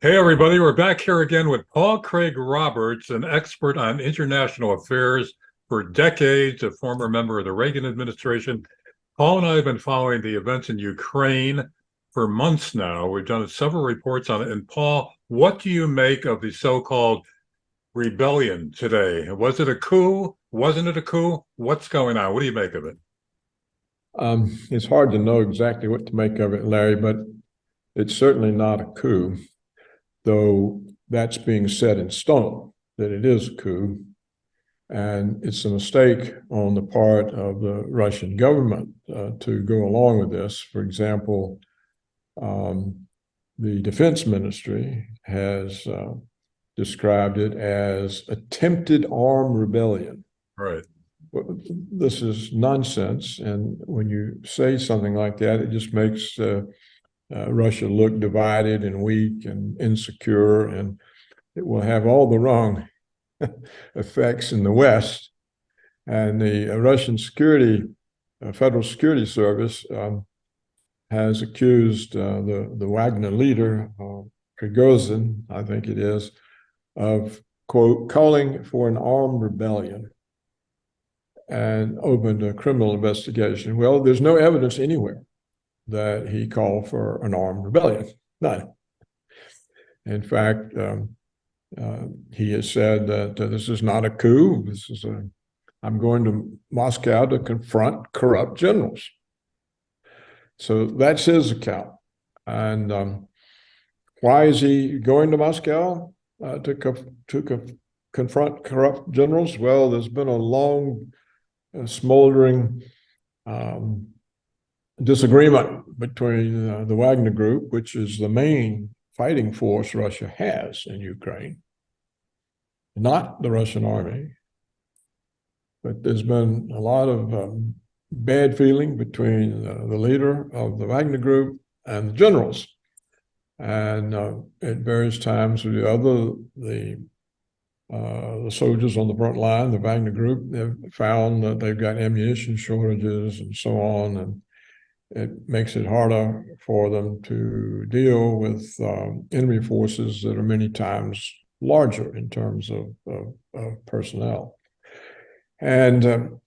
Hey, everybody, we're back here again with Paul Craig Roberts, an expert on international affairs for decades, a former member of the Reagan administration. Paul and I have been following the events in Ukraine for months now. We've done several reports on it. And Paul, what do you make of the so-called rebellion today? Was it a coup? Wasn't it a coup? What's going on? What do you make of it? It's hard to know exactly what to make of it, Larry, but it's certainly not a coup, though that's being set in stone, that it is a coup. And it's a mistake on the part of the Russian government to go along with this. For example, the defense ministry has described it as attempted armed rebellion. Right. This is nonsense. And when you say something like that, it just makes Russia look divided and weak and insecure, and it will have all the wrong effects in the West. And the Russian Federal Security Service has accused the Wagner leader, Prigozhin, I think it is, of, quote, calling for an armed rebellion and opened a criminal investigation. Well, there's no evidence anywhere that he called for an armed rebellion. None. In fact, he has said that this is not a coup. I'm going to Moscow to confront corrupt generals. So that's his account. And why is he going to Moscow to confront corrupt generals? Well, there's been a long, smoldering disagreement between the Wagner Group, which is the main fighting force Russia has in Ukraine, not the Russian army. But there's been a lot of bad feeling between the leader of the Wagner Group and the generals. And at various times, the soldiers on the front line, the Wagner Group, have found that they've got ammunition shortages and so on. And it makes it harder for them to deal with enemy forces that are many times larger in terms of personnel. And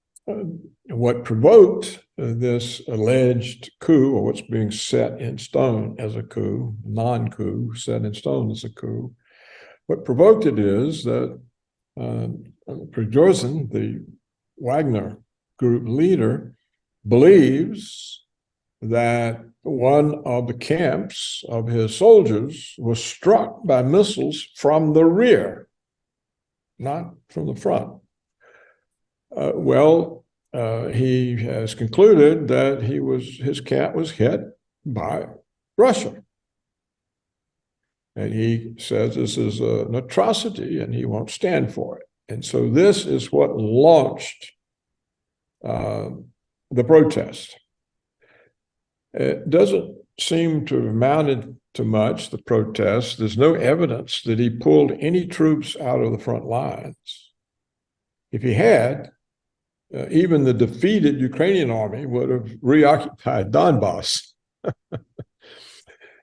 what provoked this alleged coup, or what's being set in stone as a coup, non-coup, set in stone as a coup, what provoked it is that Prigozhin, the Wagner Group leader, believes that one of the camps of his soldiers was struck by missiles from the rear, not from the front. He has concluded that his camp was hit by Russia. And he says this is an atrocity and he won't stand for it. And so this is what launched the protest. It doesn't seem to have amounted to much, the protest. There's no evidence that he pulled any troops out of the front lines. If he had, even the defeated Ukrainian army would have reoccupied Donbass.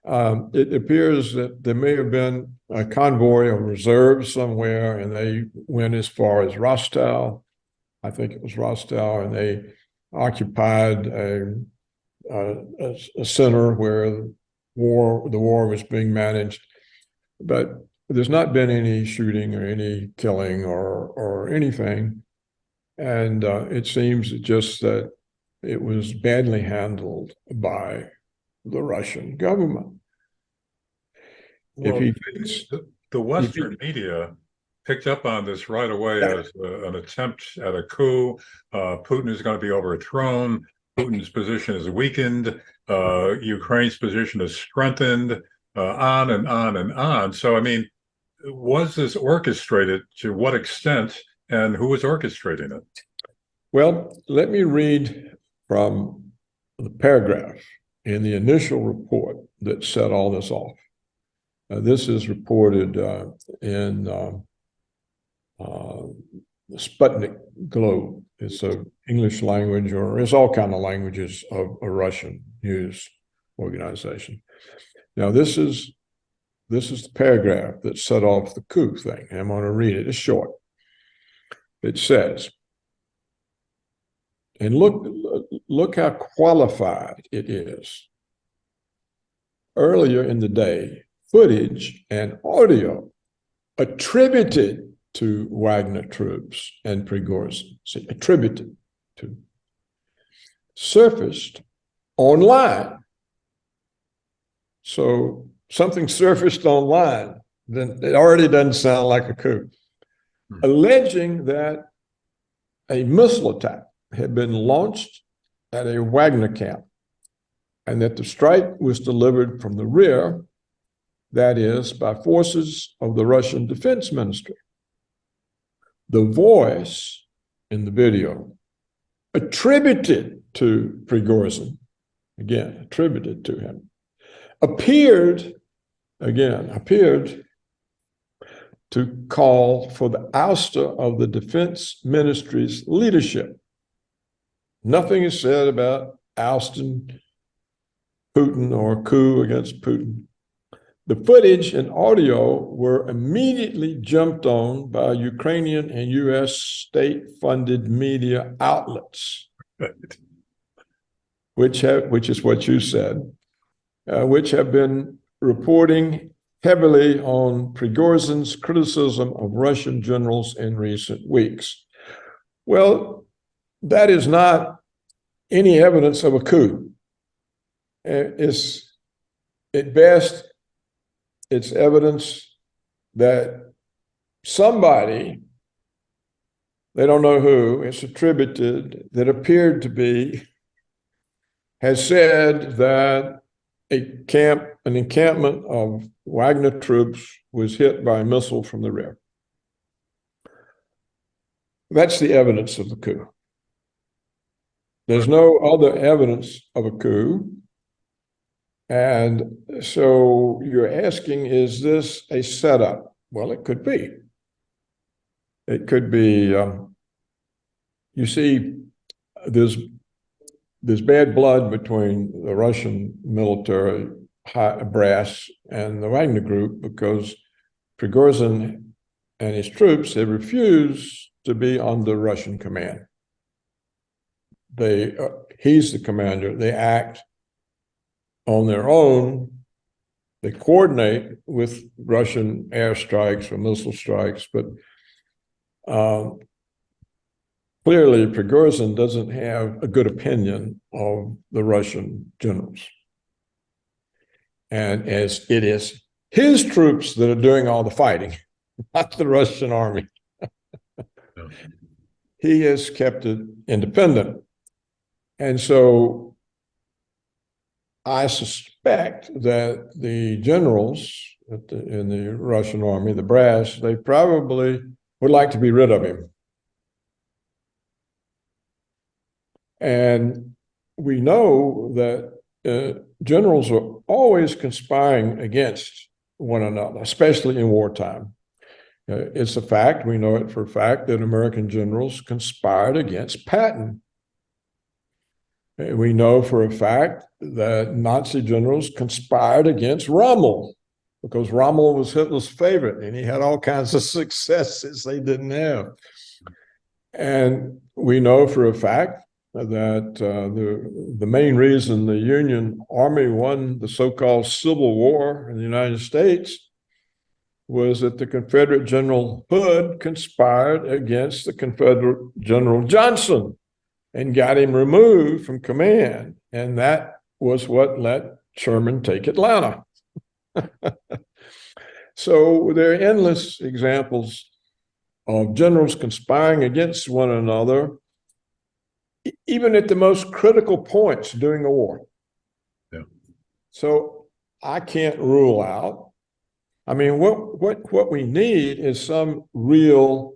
It appears that there may have been a convoy of reserves somewhere, and they went as far as Rostov. I think it was Rostov, and they occupied a center where the war was being managed. But there's not been any shooting or any killing or anything. And it seems just that it was badly handled by the Russian government. Well, the Western media picked up on this right away as an attempt at a coup. Putin is going to be overthrown. Putin's position is weakened. Ukraine's position is strengthened, on and on and on. So, I mean, was this orchestrated? To what extent, and who was orchestrating it? Well, let me read from the paragraph in the initial report that set all this off. This is reported in the Sputnik Globe. It's an English language, or it's all kind of languages of a Russian news organization. Now, this is this is the paragraph that set off the coup thing. I'm going to read it. It's short. It says, and look how qualified it is. Earlier in the day, footage and audio attributed to Wagner troops and Prigozhin, attributed to, surfaced online. So something surfaced online, then it already doesn't sound like a coup, alleging that a missile attack had been launched at a Wagner camp and that the strike was delivered from the rear, that is, by forces of the Russian Defense Ministry. The voice in the video attributed to Prigozhin, again, attributed to him, appeared to call for the ouster of the Defense Ministry's leadership. Nothing is said about ousting Putin or coup against Putin. The footage and audio were immediately jumped on by Ukrainian and U.S. state-funded media outlets, which is what you said, which have been reporting heavily on Prigozhin's criticism of Russian generals in recent weeks. Well, that is not any evidence of a coup. It's, at best, it's evidence that somebody, they don't know who, it's attributed, that appeared to be, has said that an encampment of Wagner troops was hit by a missile from the rear. That's the evidence of the coup. There's no other evidence of a coup. And so you're asking, is this a setup? Well, it could be. It could be, you see, there's bad blood between the Russian military brass and the Wagner group because Prigozhin and his troops have refused to be under Russian command. He's the commander. They act on their own. They coordinate with Russian airstrikes or missile strikes, but clearly Prigozhin doesn't have a good opinion of the Russian generals. And as it is his troops that are doing all the fighting, not the Russian army. He has kept it independent. And so I suspect that the generals in the Russian army, the brass, they probably would like to be rid of him. And we know that generals are always conspiring against one another, especially in wartime. It's a fact, we know it for a fact, that American generals conspired against Patton. We know for a fact that Nazi generals conspired against Rommel because Rommel was Hitler's favorite and he had all kinds of successes they didn't have. And we know for a fact that the main reason the Union Army won the so-called Civil War in the United States was that the Confederate General Hood conspired against the Confederate General Johnson and got him removed from command. And that was what let Sherman take Atlanta. So there are endless examples of generals conspiring against one another, even at the most critical points during a war. Yeah. So I can't rule out. I mean, what we need is some real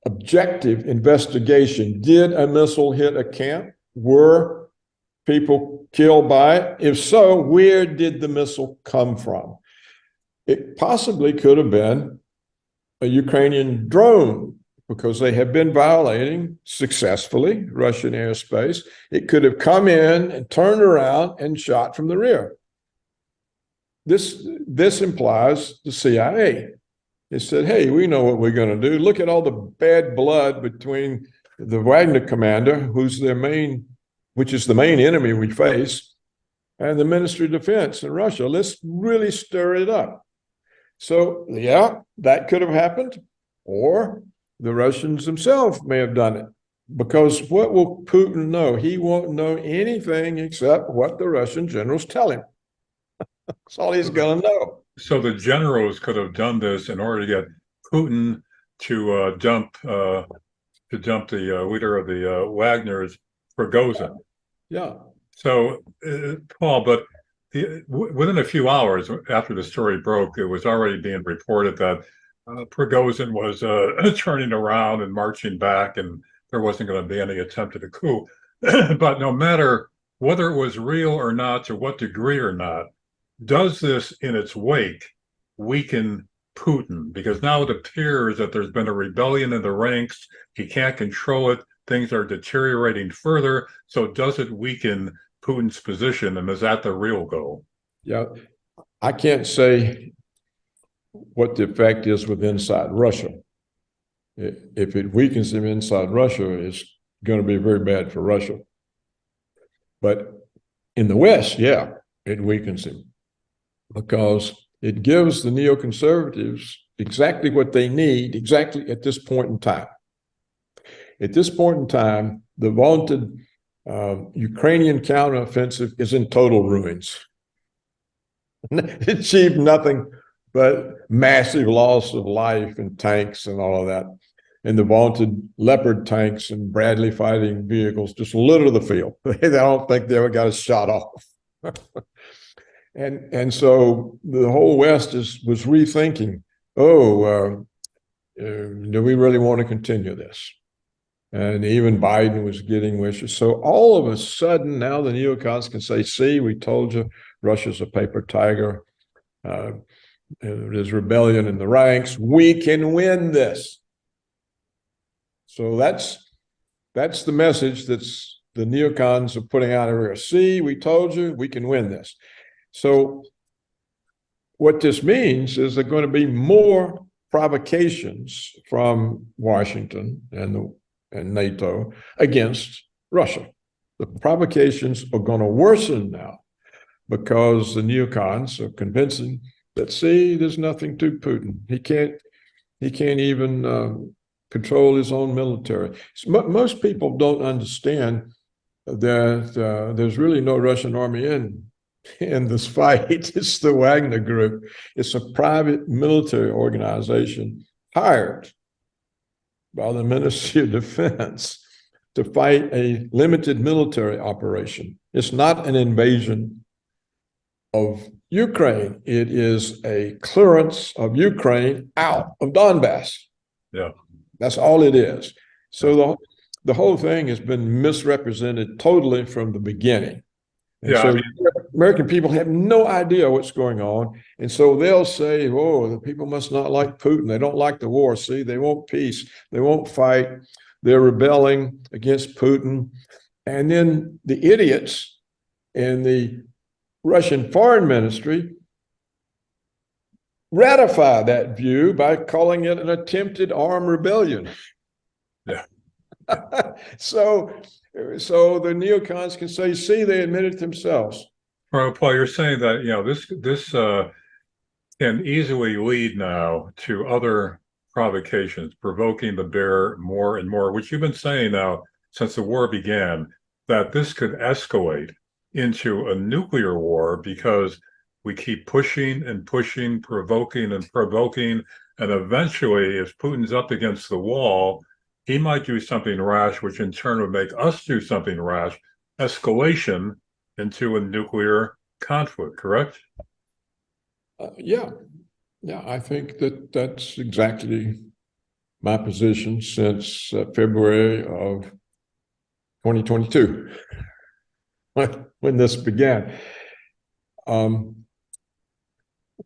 objective investigation. Did a missile hit a camp? Were people killed by it? If so, where did the missile come from? It possibly could have been a Ukrainian drone because they have been violating successfully Russian airspace. It could have come in and turned around and shot from the rear. this implies the CIA. They said, hey, we know what we're going to do. Look at all the bad blood between the Wagner commander, which is the main enemy we face, and the Ministry of Defense in Russia. Let's really stir it up. So, yeah, that could have happened, or the Russians themselves may have done it. Because what will Putin know? He won't know anything except what the Russian generals tell him. That's all he's going to know. So the generals could have done this in order to get Putin to dump the leader of the Wagner's, Prigozhin. Yeah. So, Paul, but within a few hours after the story broke, it was already being reported that Prigozhin was turning around and marching back, and there wasn't going to be any attempt at a coup. But no matter whether it was real or not, to what degree or not, does this in its wake weaken Putin? Because now it appears that there's been a rebellion in the ranks. He can't control it. Things are deteriorating further. So does it weaken Putin's position? And is that the real goal? Yeah. I can't say what the effect is with inside Russia. If it weakens him inside Russia, it's going to be very bad for Russia. But in the West, yeah, it weakens him, because it gives the neoconservatives exactly what they need, exactly at this point in time. At this point in time, the vaunted Ukrainian counteroffensive is in total ruins. It achieved nothing but massive loss of life and tanks and all of that. And the vaunted Leopard tanks and Bradley fighting vehicles just litter the field. They don't think they ever got a shot off. And so the whole West was rethinking, do we really want to continue this? And even Biden was getting wishes. So all of a sudden, now the neocons can say, see, we told you, Russia's a paper tiger. There's rebellion in the ranks. We can win this. So that's the message that's the neocons are putting out everywhere. See, we told you, we can win this. So what this means is there are going to be more provocations from Washington and NATO against Russia. The provocations are going to worsen now because the neocons are convincing that, see, there's nothing to Putin. He can't even control his own military. Most people don't understand that there's really no Russian army in this fight. It's the Wagner group. It's a private military organization hired by the Ministry of Defense to fight a limited military operation. It's not an invasion of Ukraine. It is a clearance of Ukraine out of Donbass. Yeah. That's all it is. So the whole thing has been misrepresented totally from the beginning. And so American people have no idea what's going on. And so they'll say, oh, the people must not like Putin. They don't like the war. See, they want peace. They won't fight. They're rebelling against Putin. And then the idiots in the Russian foreign ministry ratify that view by calling it an attempted armed rebellion. Yeah. So the neocons can say, see, they admitted themselves. Well, Paul, you're saying that, this can easily lead now to other provocations, provoking the bear more and more, which you've been saying now since the war began, that this could escalate into a nuclear war because we keep pushing and pushing, provoking and provoking, and eventually, if Putin's up against the wall, he might do something rash, which in turn would make us do something rash, escalation into a nuclear conflict, correct? Yeah, I think that's exactly my position since February of 2022, when this began.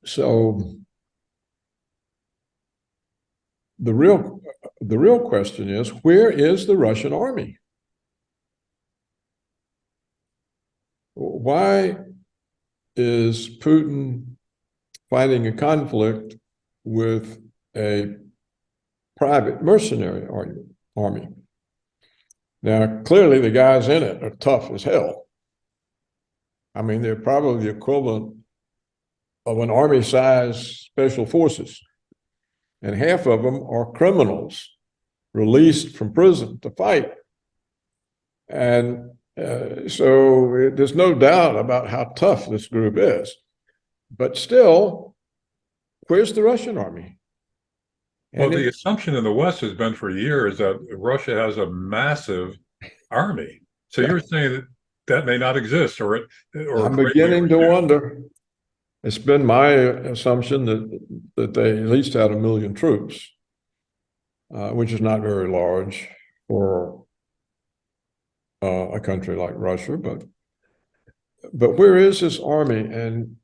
So the real question is, where is the Russian army? Why is Putin fighting a conflict with a private mercenary army. Now, clearly the guys in it are tough as hell. I mean, they're probably the equivalent of an army-sized special forces. And half of them are criminals released from prison to fight. And so there's no doubt about how tough this group is. But still, where's the Russian army? Well, the assumption in the West has been for years that Russia has a massive army. So you're saying that that may not exist, or I'm beginning to wonder. It's been my assumption that they at least had 1 million troops, which is not very large for a country like Russia. But where is this army? And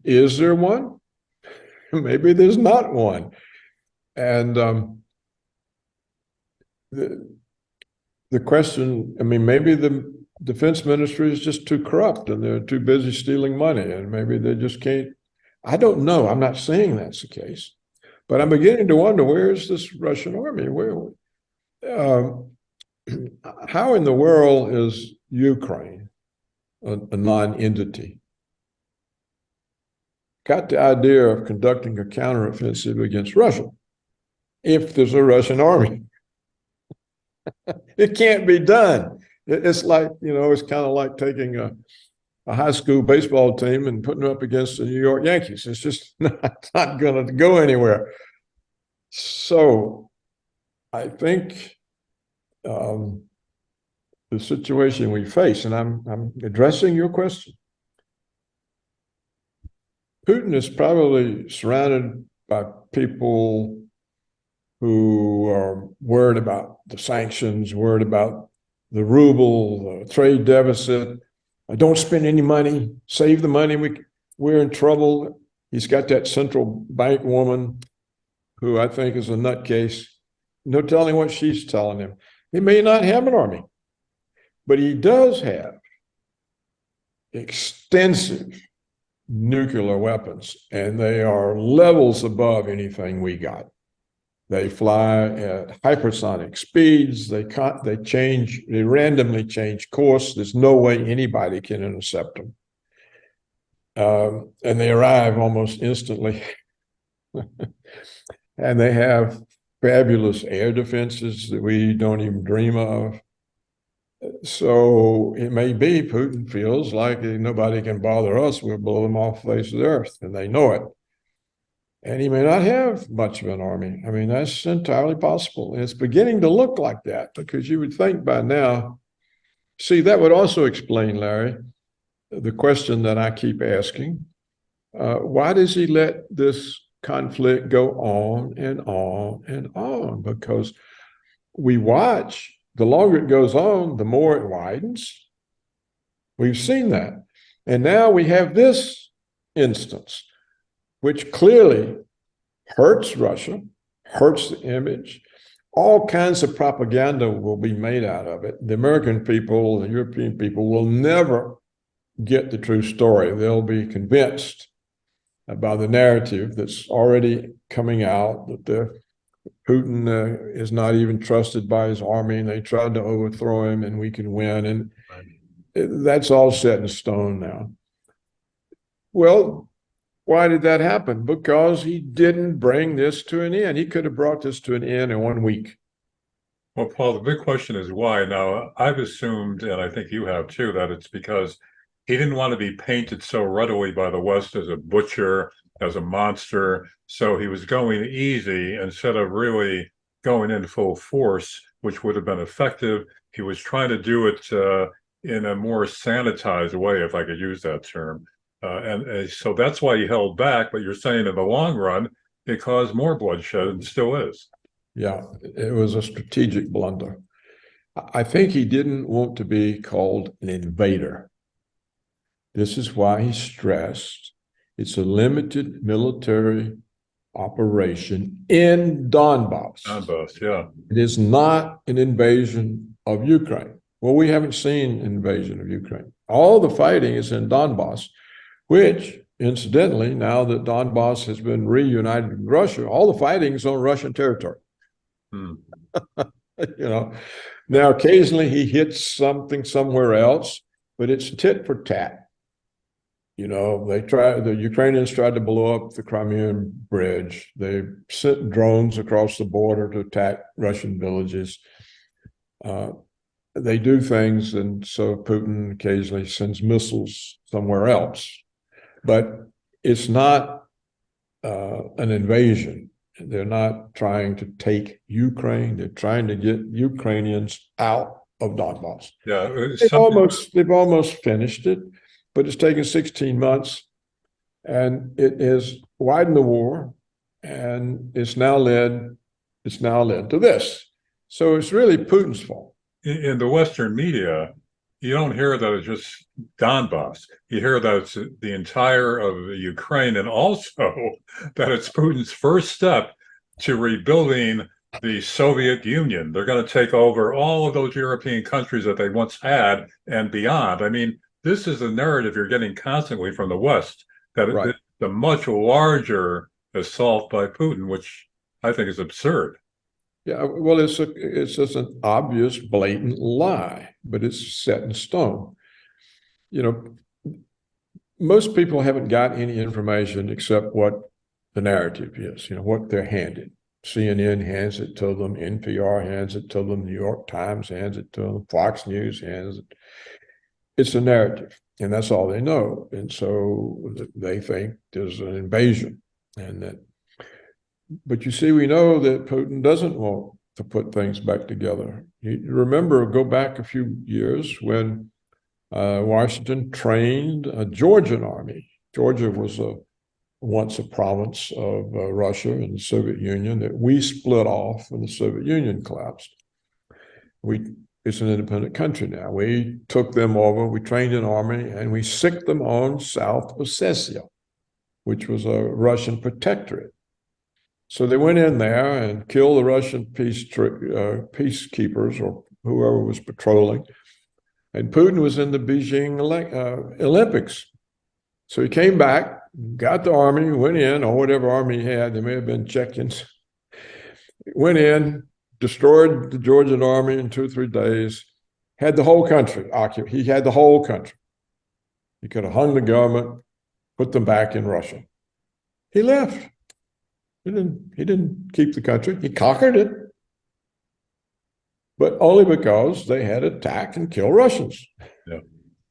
is there one? Maybe there's not one. And the question, I mean, maybe the defense ministry is just too corrupt and they're too busy stealing money, and maybe they just can't. I don't know. I'm not saying that's the case, but I'm beginning to wonder, where is this Russian army? How in the world is Ukraine a non-entity? Got the idea of conducting a counteroffensive against Russia if there's a Russian army. It can't be done. It's like, it's kind of like taking a high school baseball team and putting them up against the New York Yankees. It's just not going to go anywhere. So I think the situation we face, and I'm addressing your question, Putin is probably surrounded by people who are worried about the sanctions, worried about the ruble, the trade deficit. Don't spend any money, save the money, we're in trouble. He's got that central bank woman who I think is a nutcase. No telling what she's telling him. He may not have an army, but he does have extensive nuclear weapons, and they are levels above anything we got. They fly at hypersonic speeds. They randomly change course. There's no way anybody can intercept them. And they arrive almost instantly. And they have fabulous air defenses that we don't even dream of. So it may be Putin feels like nobody can bother us. We'll blow them off the face of the earth, and they know it. And he may not have much of an army. I mean, that's entirely possible. And it's beginning to look like that, because you would think by now, see, that would also explain, Larry, the question that I keep asking. Why does he let this conflict go on and on and on? Because we watch, the longer it goes on, the more it widens. We've seen that. And now we have this instance, which clearly hurts Russia, hurts the image. All kinds of propaganda will be made out of it. The American people, the European people will never get the true story. They'll be convinced by the narrative that's already coming out that Putin is not even trusted by his army, and they tried to overthrow him and we can win. And that's all set in stone now. Well, why did that happen? Because he didn't bring this to an end. He could have brought this to an end in 1 week. Well, Paul, the big question is why. Now, I've assumed, and I think you have too, that it's because he didn't want to be painted so readily by the West as a butcher, as a monster. So he was going easy instead of really going in full force, which would have been effective. He was trying to do it in a more sanitized way, if I could use that term. And so that's why he held back. But you're saying in the long run, it caused more bloodshed, and still is. Yeah, it was a strategic blunder. I think he didn't want to be called an invader. This is why he stressed it's a limited military operation in Donbass. Donbass, yeah. It is not an invasion of Ukraine. Well, we haven't seen an invasion of Ukraine. All the fighting is in Donbass, which incidentally, now that Donbass has been reunited with Russia, all the fighting's on Russian territory. Hmm. Now occasionally he hits something somewhere else, but it's tit for tat. The Ukrainians tried to blow up the Crimean bridge. They sent drones across the border to attack Russian villages. They do things, and so Putin occasionally sends missiles somewhere else. But it's not an invasion. They're not trying to take Ukraine. They're trying to get Ukrainians out of Donbass. Yeah, They've almost finished it, but it's taken 16 months, and it has widened the war, and it's now led to this. So it's really Putin's fault. in the Western media, you don't hear that it's just Donbass. You hear that it's the entire of Ukraine, and also that it's Putin's first step to rebuilding the Soviet Union. They're going to take over all of those European countries that they once had and beyond. I mean, this is the narrative you're getting constantly from the West, that Right. the much larger assault by Putin, which I think is absurd. Yeah, well, it's just an obvious, blatant lie, but it's set in stone. Most people haven't got any information except what the narrative is, what they're handed. CNN hands it to them, NPR hands it to them, New York Times hands it to them, Fox News hands it. It's a narrative, and that's all they know. And so they think there's an invasion, but you see, we know that Putin doesn't want to put things back together. You remember, go back a few years when Washington trained a Georgian army. Georgia was once a province of Russia and the Soviet Union that we split off when the Soviet Union collapsed. It's an independent country now. We took them over, we trained an army, and we sicked them on South Ossetia, which was a Russian protectorate. So they went in there and killed the Russian peacekeepers or whoever was patrolling. And Putin was in the Beijing Olympics. So he came back, got the army, went in, or whatever army he had. There may have been Czechs. Went in, destroyed the Georgian army in 2 or 3 days, had the whole country occupied. He had the whole country. He could have hung the government, put them back in Russia. He left. He didn't keep the country. He conquered it, but only because they had attacked and killed Russians. Yeah.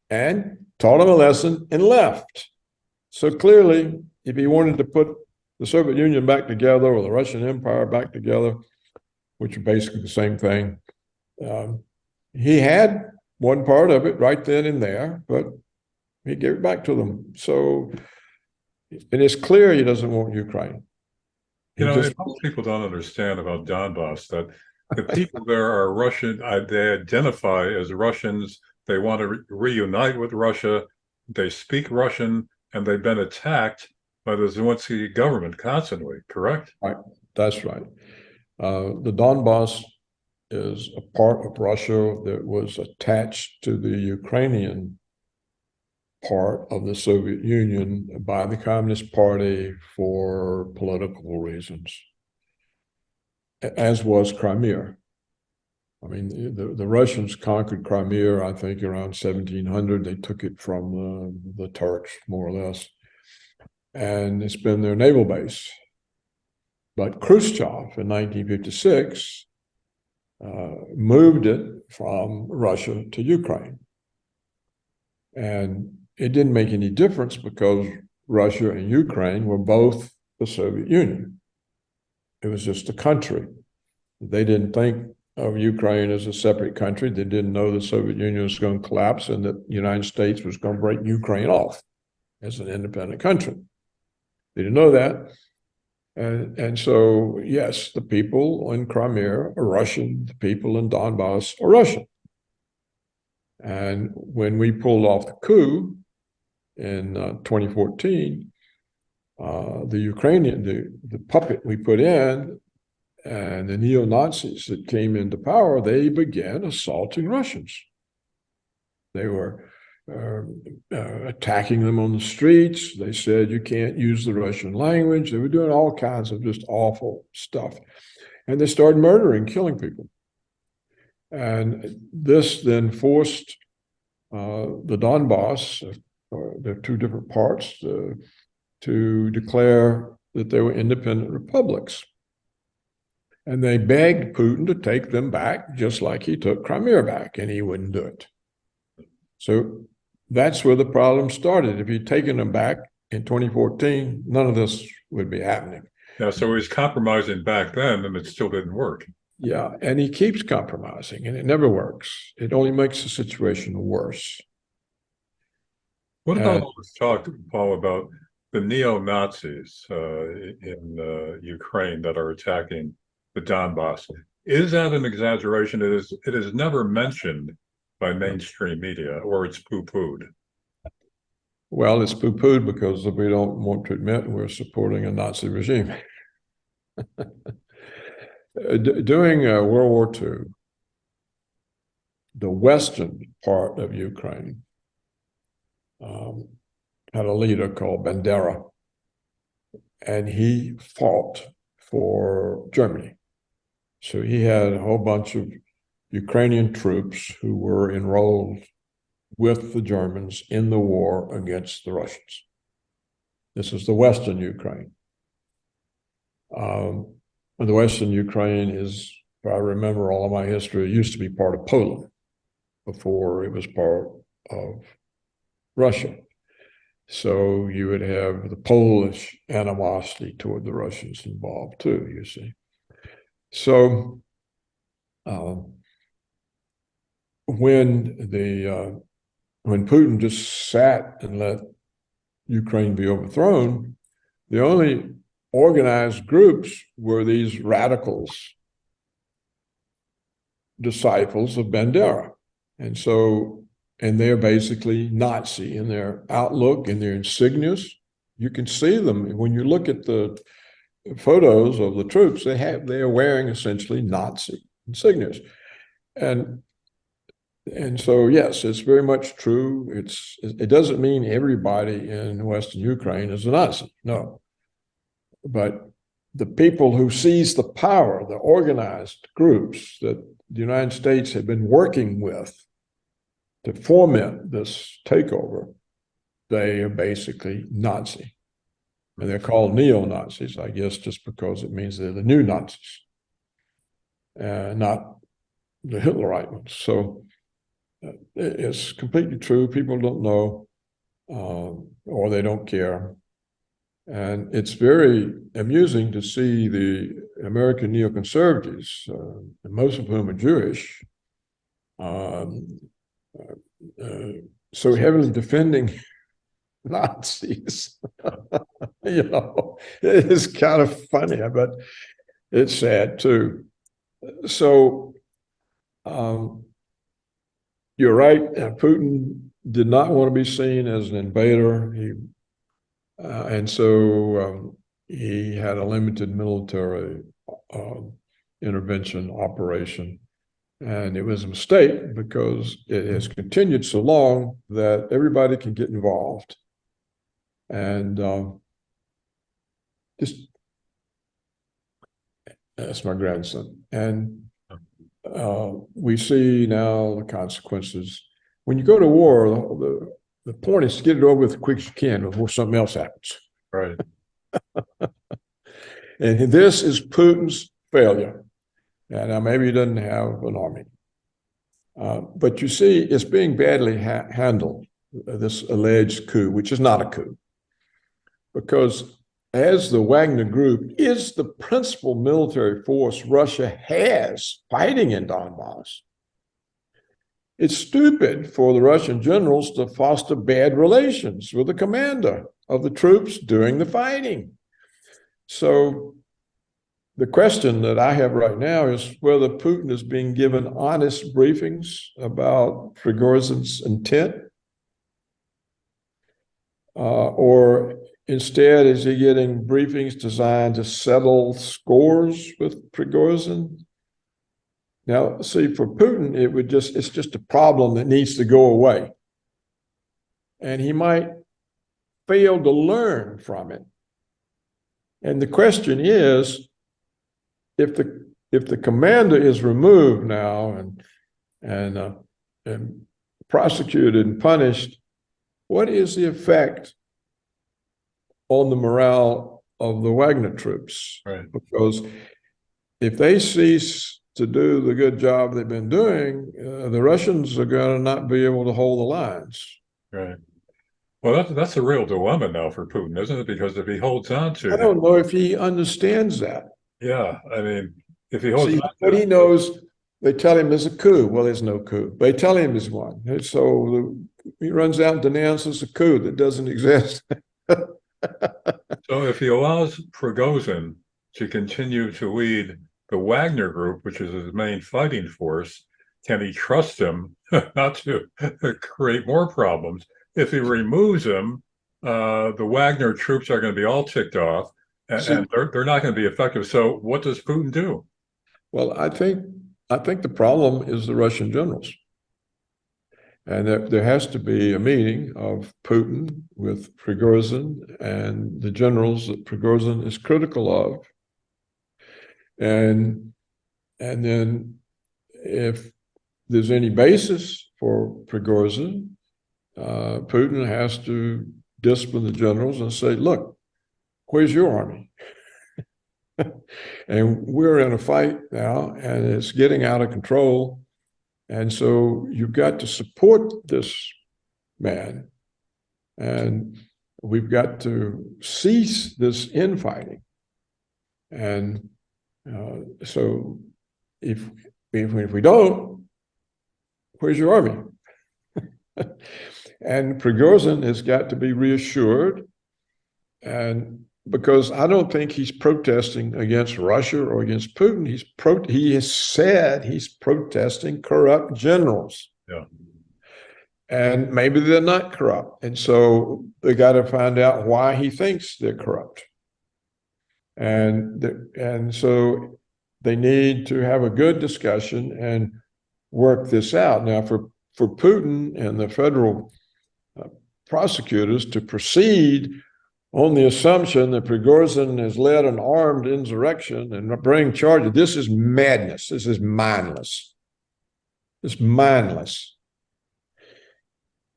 And taught them a lesson and left. So clearly, if he wanted to put the Soviet Union back together or the Russian Empire back together, which are basically the same thing, he had one part of it right then and there, but he gave it back to them. So, and it's clear he doesn't want Ukraine. Most people don't understand about Donbass that the people there are Russian. They identify as Russians. They want to reunite with Russia. They speak Russian, and they've been attacked by the Zelensky government constantly, correct? Right. That's right. The Donbass is a part of Russia that was attached to the Ukrainian part of the Soviet Union by the Communist Party for political reasons, as was Crimea. I mean, the Russians conquered Crimea, I think, around 1700. They took it from the Turks, more or less, and it's been their naval base. But Khrushchev in 1956 moved it from Russia to Ukraine. And it didn't make any difference because Russia and Ukraine were both the Soviet Union. It was just a country. They didn't think of Ukraine as a separate country. They didn't know the Soviet Union was going to collapse and that the United States was going to break Ukraine off as an independent country. They didn't know that. And so, yes, the people in Crimea are Russian. The people in Donbass are Russian. And when we pulled off the coup in 2014, the Ukrainian, the puppet we put in, and the NeoNazis that came into power, they began assaulting Russians. They were attacking them on the streets. They said you can't use the Russian language. They were doing all kinds of just awful stuff. And they started murdering, killing people. And this then forced the Donbass, the two different parts, to declare that they were independent republics. And they begged Putin to take them back, just like he took Crimea back, and he wouldn't do it. So that's where the problem started. If he'd taken them back in 2014, none of this would be happening. Yeah, so he was compromising back then, and it still didn't work. Yeah, and he keeps compromising, and it never works. It only makes the situation worse. What about all this talk, Paul, about the neo-Nazis in Ukraine that are attacking the Donbass? Is that an exaggeration? It is never mentioned by mainstream media, or it's poo-pooed. Well, it's poo-pooed because we don't want to admit we're supporting a Nazi regime. During World War II, the western part of Ukraine had a leader called Bandera, and he fought for Germany. So he had a whole bunch of Ukrainian troops who were enrolled with the Germans in the war against the Russians. This is the Western Ukraine. The Western Ukraine is, if I remember all of my history, it used to be part of Poland before it was part of Russia. So you would have the Polish animosity toward the Russians involved too, you see. So when Putin just sat and let Ukraine be overthrown, the only organized groups were these radicals, disciples of Bandera. And they're basically Nazi in their outlook and their insignias. You can see them when you look at the photos of the troops. They are wearing essentially Nazi insignias, and so yes, it's very much true. It doesn't mean everybody in Western Ukraine is a Nazi, no, but the people who seize the power, the organized groups that the United States had been working with to foment this takeover, they are basically Nazi. And they're called neo-Nazis, I guess, just because it means they're the new Nazis, not the Hitlerite ones. So it's completely true. People don't know, or they don't care. And it's very amusing to see the American neoconservatives, most of whom are Jewish, so heavily defending Nazis. You know, it is kind of funny, but it's sad too. So you're right. Putin did not want to be seen as an invader. And so he had a limited military intervention operation. And it was a mistake because it has continued so long that everybody can get involved. And that's my grandson. And we see now the consequences. When you go to war, the point is to get it over with as quick as you can before something else happens. Right. And this is Putin's failure. And now maybe he doesn't have an army. But you see, it's being badly handled, this alleged coup, which is not a coup. Because as the Wagner group is the principal military force Russia has fighting in Donbass, it's stupid for the Russian generals to foster bad relations with the commander of the troops doing the fighting. So the question that I have right now is whether Putin is being given honest briefings about Prigozhin's intent, or instead is he getting briefings designed to settle scores with Prigozhin? Now, see, for Putin, it's just a problem that needs to go away. and he might fail to learn from it. And the question is, if the commander is removed now and prosecuted and punished, what is the effect on the morale of the Wagner troops? Right. Because if they cease to do the good job they've been doing, the Russians are going to not be able to hold the lines. Right. Well, that's a real dilemma now for Putin, isn't it? Because if he holds on to I don't know if he understands that. yeah, I mean, if he holds See, on what to he knows, they tell him there's a coup. Well, there's no coup. They tell him there's one. And so he runs out and denounces a coup that doesn't exist. so if he allows Prigozhin to continue to lead the Wagner group, which is his main fighting force, can he trust him not to create more problems? If he removes him, the Wagner troops are going to be all ticked off, and they're not going to be effective. So what does Putin do? Well, I think the problem is the Russian generals. And there has to be a meeting of Putin with Prigozhin and the generals that Prigozhin is critical of. And then if there's any basis for Prigozhin, Putin has to discipline the generals and say, look, where's your army? And we're in a fight now, and it's getting out of control. And so you've got to support this man. And we've got to cease this infighting. And so if we don't, where's your army? And Prigozhin has got to be reassured, and because I don't think he's protesting against Russia or against Putin. He has said he's protesting corrupt generals. Yeah. And maybe they're not corrupt. And so they got to find out why he thinks they're corrupt. And so they need to have a good discussion and work this out. Now, for Putin and the federal prosecutors to proceed on the assumption that Prigozhin has led an armed insurrection and bring charges, this is madness. This is mindless. It's mindless.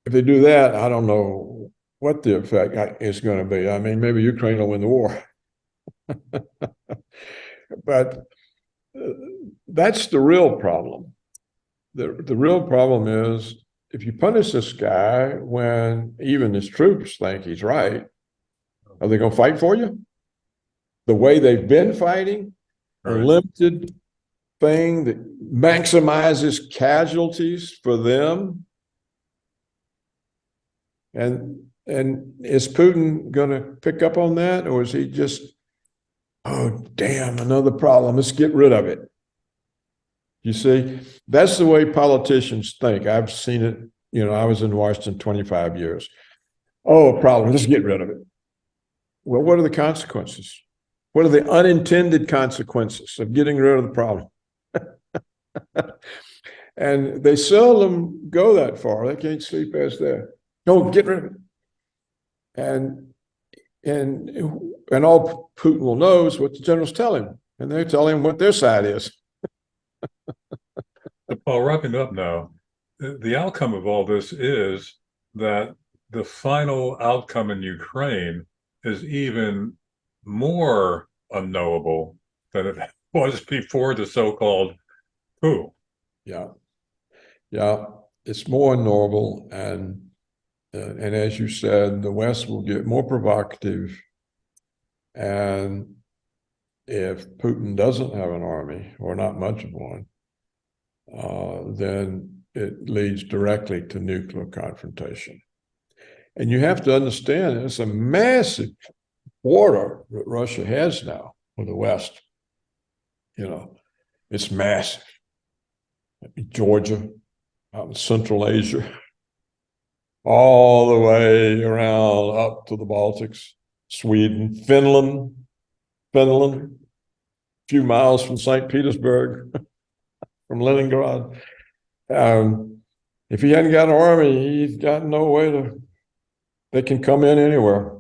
If they do that, I don't know what the effect is going to be. I mean, maybe Ukraine will win the war. But that's the real problem. The real problem is if you punish this guy when even his troops think he's right, are they going to fight for you? The way they've been fighting, a limited thing that maximizes casualties for them. And is Putin going to pick up on that, or is he just, oh, damn, another problem, let's get rid of it? You see, that's the way politicians think. I've seen it, I was in Washington 25 years. Oh, a problem, let's get rid of it. Well, what are the consequences? What are the unintended consequences of getting rid of the problem? And they seldom go that far. They can't see past that. No, get rid of it. And all Putin will know is what the generals tell him, and they tell him what their side is. Paul, wrapping up now, the outcome of all this is that the final outcome in Ukraine is even more unknowable than it was before the so-called coup. Yeah, it's more unknowable, and as you said, the West will get more provocative, and if Putin doesn't have an army, or not much of one, then it leads directly to nuclear confrontation. And you have to understand, it's a massive border that Russia has now with the West. It's massive. Georgia, out in Central Asia, all the way around up to the Baltics, Sweden, Finland, a few miles from St. Petersburg, from Leningrad. If he hadn't got an army, he's got no way to they can come in anywhere.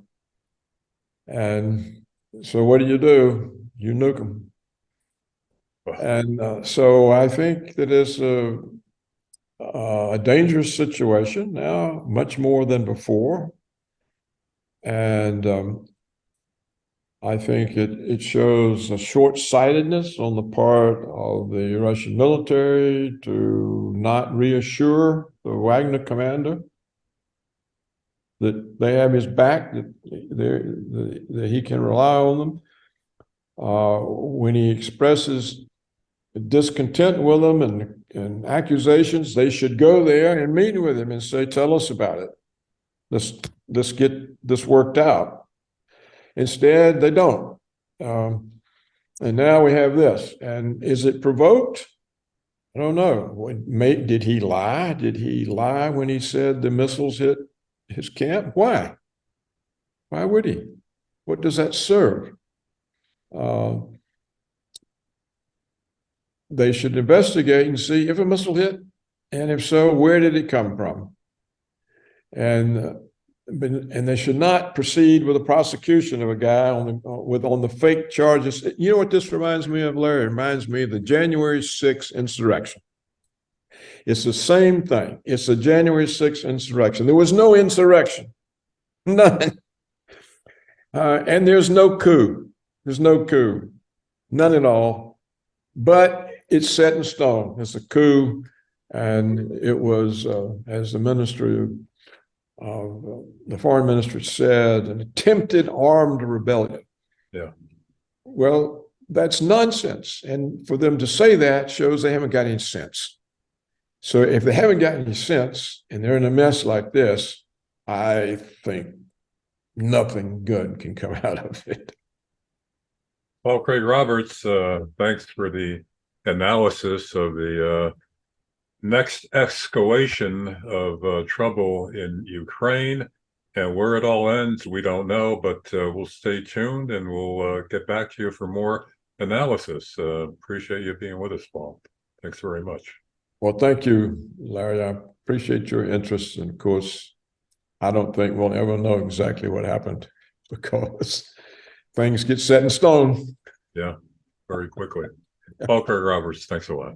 And so what do? You nuke them. And so I think that it's a dangerous situation now, much more than before. And I think it shows a short-sightedness on the part of the Russian military to not reassure the Wagner commander that they have his back, that he can rely on them. When he expresses discontent with them and accusations, they should go there and meet with him and say, tell us about it. Let's get this worked out. Instead, they don't. And now we have this. And is it provoked? I don't know. Did he lie? Did he lie when he said the missiles hit his camp? Why? Why would he? What does that serve? They should investigate and see if a missile hit, and if so, where did it come from? And they should not proceed with a prosecution of a guy on the fake charges. You know what this reminds me of, Larry? It reminds me of the January 6th insurrection. It's the same thing. It's the January 6th insurrection. There was no insurrection, none. And there's no coup. There's no coup, none at all. But it's set in stone. It's a coup, and it was, as the ministry of the foreign minister said, an attempted armed rebellion. Yeah. Well, that's nonsense. And for them to say that shows they haven't got any sense. So if they haven't got any sense and they're in a mess like this, I think nothing good can come out of it. Well, Craig Roberts, thanks for the analysis of the next escalation of trouble in Ukraine. And where it all ends, we don't know, but we'll stay tuned and we'll get back to you for more analysis. Appreciate you being with us, Paul. Thanks very much. Well, thank you, Larry. I appreciate your interest. And of course, I don't think we'll ever know exactly what happened because things get set in stone. Yeah, very quickly. Paul Craig Roberts, thanks a lot.